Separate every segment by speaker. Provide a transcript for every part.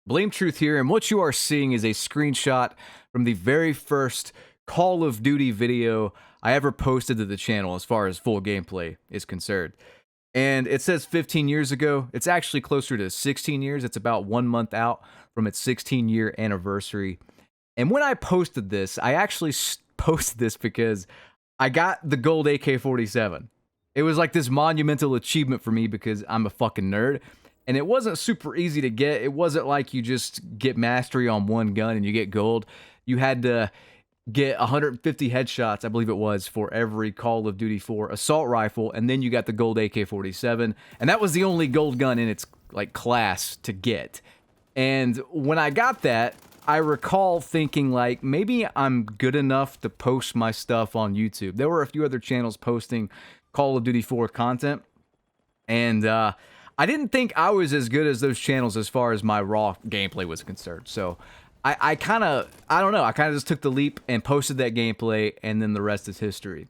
Speaker 1: Blame Truth here, and what you are seeing is a screenshot from the very first Call of Duty video I ever posted to the channel as far as full gameplay is concerned. And it says 15 years ago. It's actually closer to 16 years. It's about 1 month out from its 16-year anniversary. And when I posted this, I actually posted this because I got the gold AK-47. It was like this monumental achievement for me because I'm a fucking nerd. And it wasn't super easy to get. It wasn't like you just get mastery on one gun and you get gold. You had to get 150 headshots, I believe it was, for every Call of Duty 4 assault rifle, and then you got the gold AK-47, and that was the only gold gun in its like class to get. And when I got that, I recall thinking like, maybe I'm good enough to post my stuff on YouTube. There were a few other channels posting Call of Duty 4 content, and I didn't think I was as good as those channels as far as my raw gameplay was concerned. So I kind of just took the leap and posted that gameplay, and then the rest is history.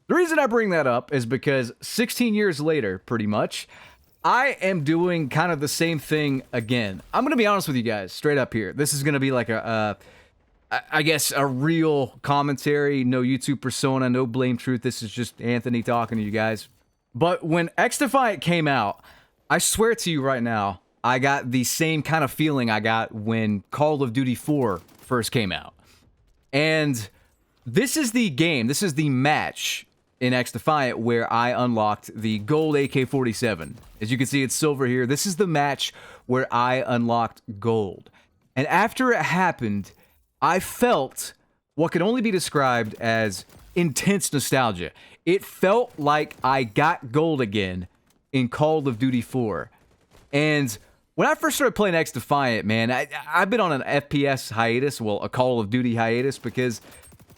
Speaker 1: The reason I bring that up is because 16 years later, pretty much, I am doing kind of the same thing again. I'm going to be honest with you guys, straight up here. This is going to be like I guess, a real commentary, no YouTube persona, no Blame Truth. This is just Anthony talking to you guys. But when XDefiant came out, I swear to you right now, I got the same kind of feeling I got when Call of Duty 4 first came out. And this is the game, this is the match in XDefiant where I unlocked the gold AK-47. As you can see, it's silver here. This is the match where I unlocked gold. And after it happened, I felt what could only be described as intense nostalgia. It felt like I got gold again in Call of Duty 4. And when I first started playing XDefiant, man, I've been on an FPS hiatus, well, a Call of Duty hiatus, because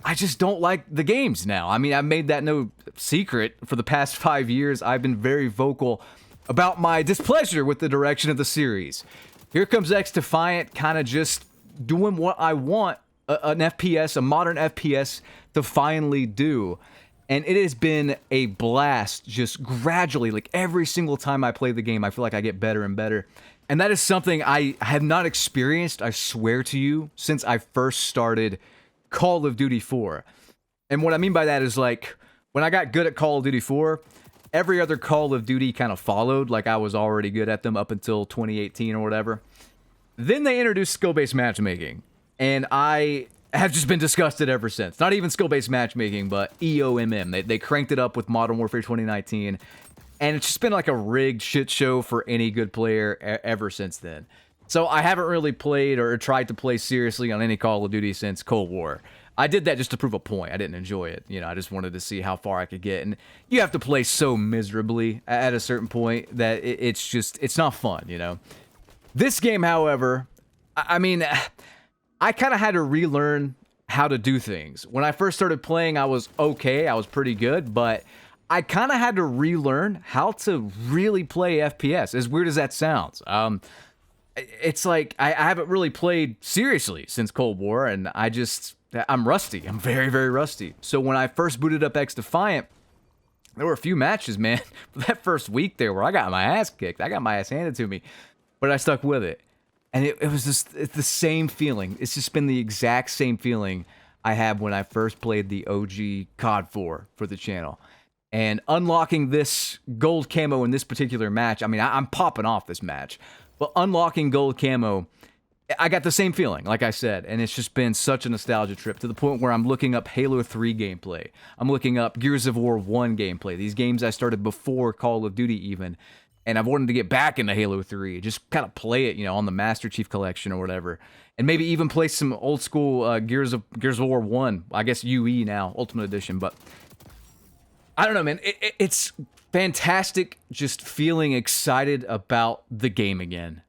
Speaker 1: I just don't like the games now. I mean, I've made that no secret. For the past 5 years, I've been very vocal about my displeasure with the direction of the series. Here comes XDefiant, kind of just doing what I want an FPS, a modern FPS, to finally do. And it has been a blast, just gradually, like every single time I play the game, I feel like I get better and better. And that is something I have not experienced, I swear to you, since I first started Call of Duty 4. And what I mean by that is, like, when I got good at Call of Duty 4, every other Call of Duty kind of followed, like I was already good at them up until 2018 or whatever. Then they introduced skill-based matchmaking, and I have just been disgusted ever since. Not even skill-based matchmaking, but EOMM. They cranked it up with Modern Warfare 2019, and it's just been like a rigged shit show for any good player ever since then. So I haven't really played or tried to play seriously on any Call of Duty since Cold War. I did that just to prove a point. I didn't enjoy it. You know, I just wanted to see how far I could get. And you have to play so miserably at a certain point that it's not fun, you know? This game, however, I mean, I kind of had to relearn how to do things. When I first started playing, I was okay. I was pretty good, but I kind of had to relearn how to really play FPS, as weird as that sounds. It's like I haven't really played seriously since Cold War, and I'm rusty. I'm very, very rusty. So when I first booted up XDefiant, there were a few matches, man, that first week there where I got my ass kicked. I got my ass handed to me, but I stuck with it. And it was just, it's the same feeling. It's just been the exact same feeling I had when I first played the OG COD 4 for the channel. And unlocking this gold camo in this particular match, I mean, I'm popping off this match. But unlocking gold camo, I got the same feeling, like I said. And it's just been such a nostalgia trip to the point where I'm looking up Halo 3 gameplay. I'm looking up Gears of War 1 gameplay. These games I started before Call of Duty even. And I've wanted to get back into Halo 3, just kind of play it, you know, on the Master Chief Collection or whatever. And maybe even play some old school Gears of War 1, I guess UE now, Ultimate Edition. But I don't know, man. It's fantastic just feeling excited about the game again.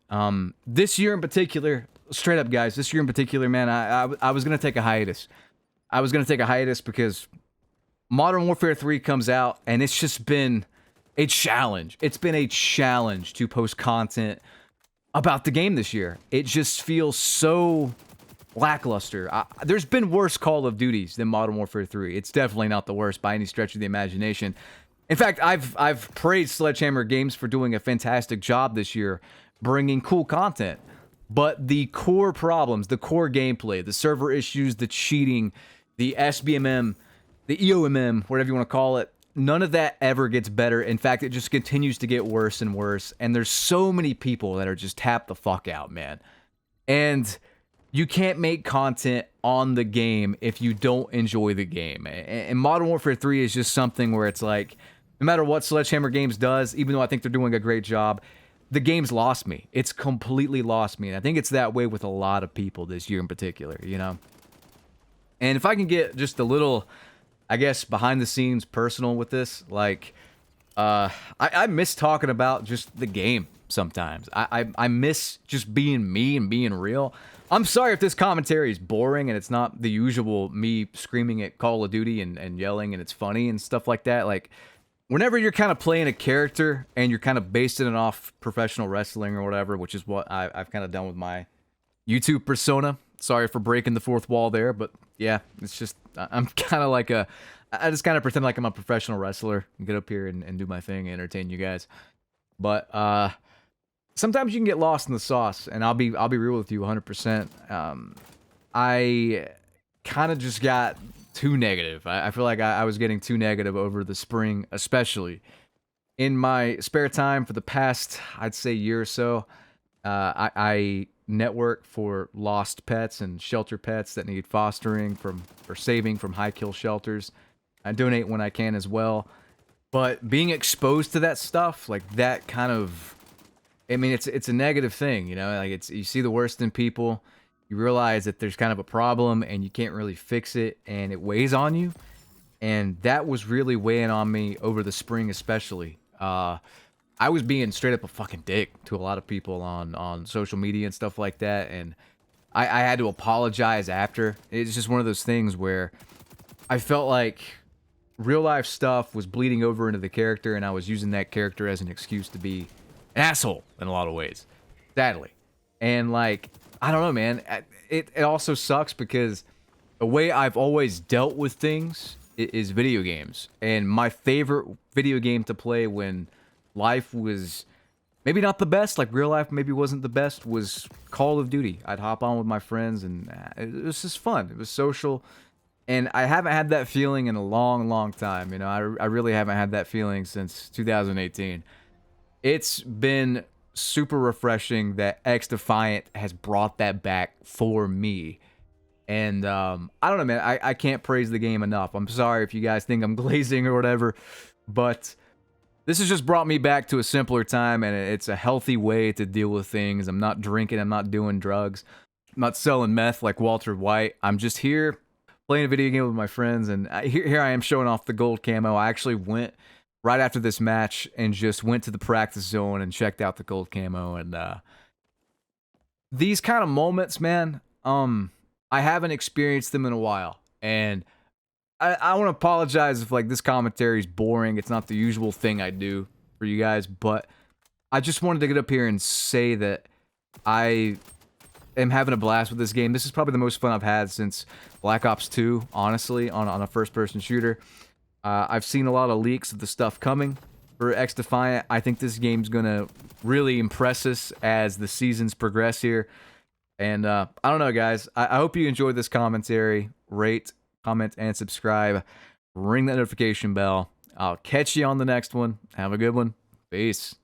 Speaker 1: This year in particular, straight up, guys, this year in particular, man, I was going to take a hiatus. I was going to take a hiatus because Modern Warfare 3 comes out, and it's just been a challenge. It's been a challenge to post content about the game this year. It just feels so lackluster. There's been worse Call of Duties than Modern Warfare 3. It's definitely not the worst by any stretch of the imagination. In fact, I've praised Sledgehammer Games for doing a fantastic job this year, bringing cool content. But the core problems, the core gameplay, the server issues, the cheating, the SBMM, the EOMM, whatever you want to call it, none of that ever gets better. In fact, it just continues to get worse and worse. And there's so many people that are just tapped the fuck out, man. And you can't make content on the game if you don't enjoy the game. And Modern Warfare 3 is just something where it's like, no matter what Sledgehammer Games does, even though I think they're doing a great job, the game's lost me. It's completely lost me. And I think it's that way with a lot of people this year in particular, you know? And if I can get just a little, I guess, behind the scenes personal with this, like, I miss talking about just the game sometimes. I miss just being me and being real. I'm sorry if this commentary is boring and it's not the usual me screaming at Call of Duty and yelling and it's funny and stuff like that. Like, whenever you're kind of playing a character and you're kind of basing it off professional wrestling or whatever, which is what I've kind of done with my YouTube persona. Sorry for breaking the fourth wall there, but yeah, it's just, I'm kind of like I just kind of pretend like I'm a professional wrestler and get up here and do my thing and entertain you guys. But sometimes you can get lost in the sauce, and I'll be real with you 100%. I kind of just got too negative. I feel like I was getting too negative over the spring, especially. In my spare time for the past, I'd say, year or so, I network for lost pets and shelter pets that need fostering or saving from high kill shelters. I donate when I can as well. But being exposed to that stuff, like that kind of, I mean, it's a negative thing, you know? Like, you see the worst in people. You realize that there's kind of a problem and you can't really fix it, and it weighs on you. And that was really weighing on me over the spring, especially. I was being straight up a fucking dick to a lot of people on social media and stuff like that, and I had to apologize after. It's just one of those things where I felt like real life stuff was bleeding over into the character, and I was using that character as an excuse to be an asshole in a lot of ways, sadly. And like, I don't know, man. It also sucks because the way I've always dealt with things is video games. And my favorite video game to play when life was maybe not the best, like real life maybe wasn't the best, was Call of Duty. I'd hop on with my friends, and it was just fun. It was social. And I haven't had that feeling in a long, long time. You know, I really haven't had that feeling since 2018. It's been super refreshing that XDefiant has brought that back for me. And I don't know, man. I can't praise the game enough. I'm sorry if you guys think I'm glazing or whatever, but this has just brought me back to a simpler time, and it's a healthy way to deal with things. I'm not drinking. I'm not doing drugs. I'm not selling meth like Walter White. I'm just here playing a video game with my friends, and here I am showing off the gold camo. I actually went right after this match and just went to the practice zone and checked out the gold camo. And these kind of moments, man, I haven't experienced them in a while. And I want to apologize if like this commentary is boring. It's not the usual thing I do for you guys, but I just wanted to get up here and say that I am having a blast with this game. This is probably the most fun I've had since Black Ops 2, honestly, on a first-person shooter. I've seen a lot of leaks of the stuff coming for XDefiant. I think this game's gonna really impress us as the seasons progress here. And I don't know, guys. I hope you enjoyed this commentary. Rate, comment, and subscribe. Ring that notification bell. I'll catch you on the next one. Have a good one. Peace.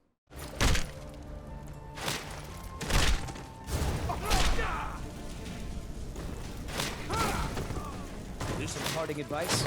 Speaker 2: Here's some parting advice.